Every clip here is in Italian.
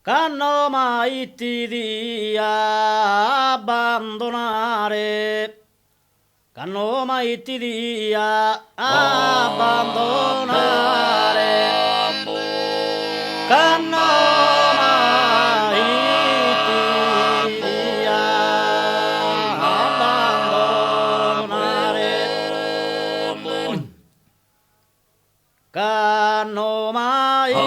C'hanno mai ti dia abbandonare, c'hanno mai ti dia abbandonare, c'hanno mai ti dia abbandonare, c'hanno mai ti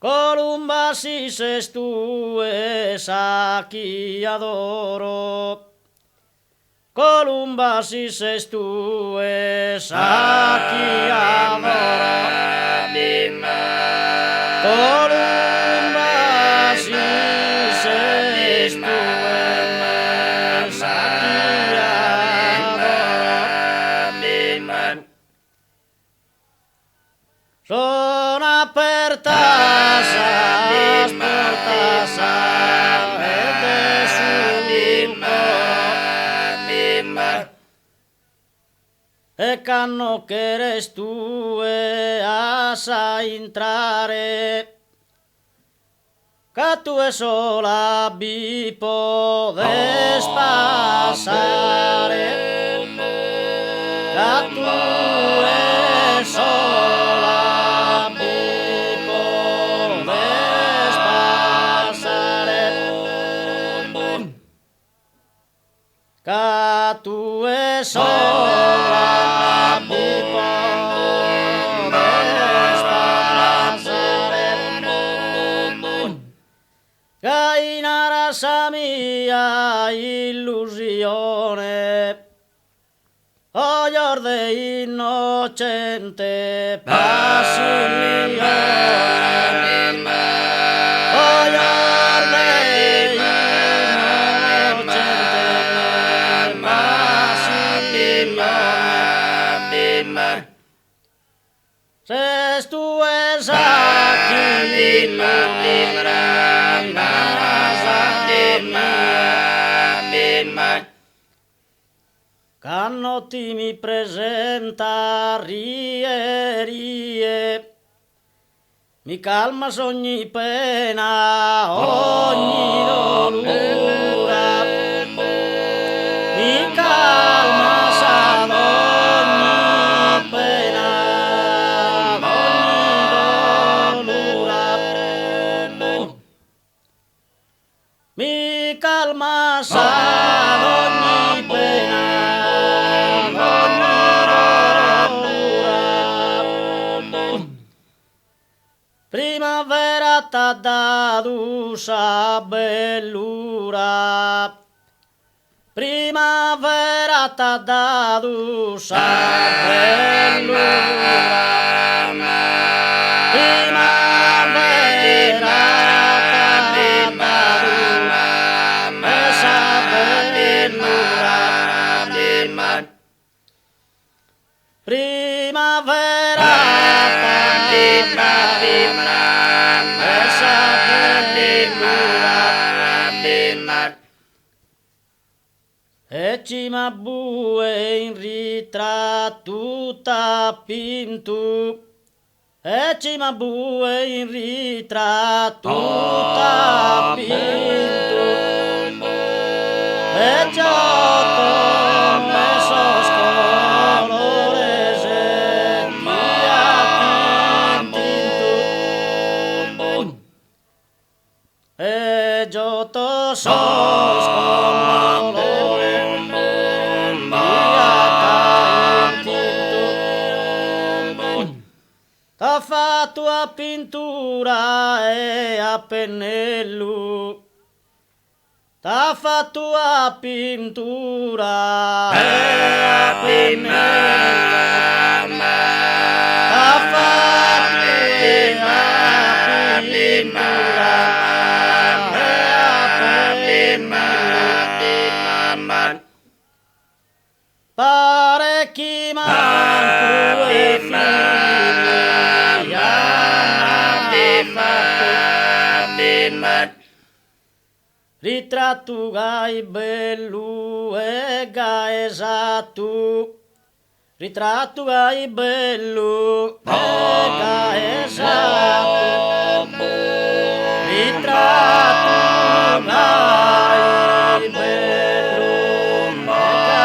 Columba si sestue sachiadoro, Columba si sestue sachiadoro, Columba si sestue sachiadoro, sono aperta e canno che restue a sa entrare, che tu e sola bi podes passare, che tu e sola bi podes passare, che tu e sola Sa mia illusione, oglior innocente passione, oglior innocente passione, se tu esaki Cannotti mi presenta rie, mi calma ogni pena, ogni dolura, mi calma ogni pena, ogni dolura, mi calma ogni pena. Primavera t'ha dato sa bellura, primavera t'ha dato sa bellura, primavera t'ha dato sa bellura, primavera e cima bue in ritratto t'ha pinto, e cima bue in ritratto t'ha pinto, e giotto messo scolore se ti ha tinto, e giotto scolore t'ha fatto a pintura e a pennello, t'ha fatto a pintura e a pennello, t'ha fatto a pintura e a pennello, parecchi manco e ritratto gai bello ega esatto, ritratto gai bello, ega esatto, ritratto gai bello, ega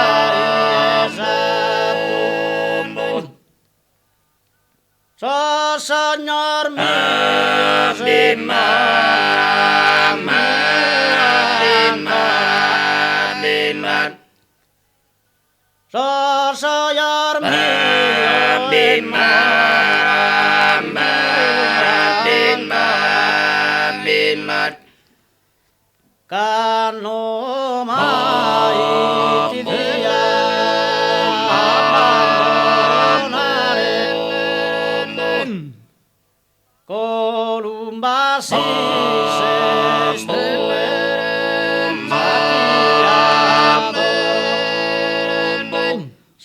esatto. So signor mio, se so signor mio, canno mai ti dia abbandonare. Columba si se stelle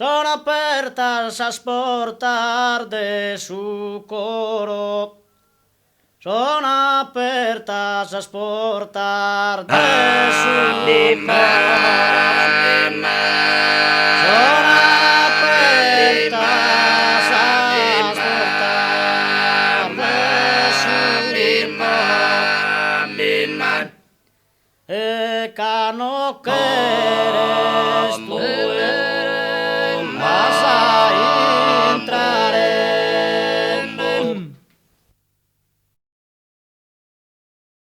sono apertas as portas de su coro. Sono apertas as portas de su coro. Sono apertas as portas de su coro. E cano quere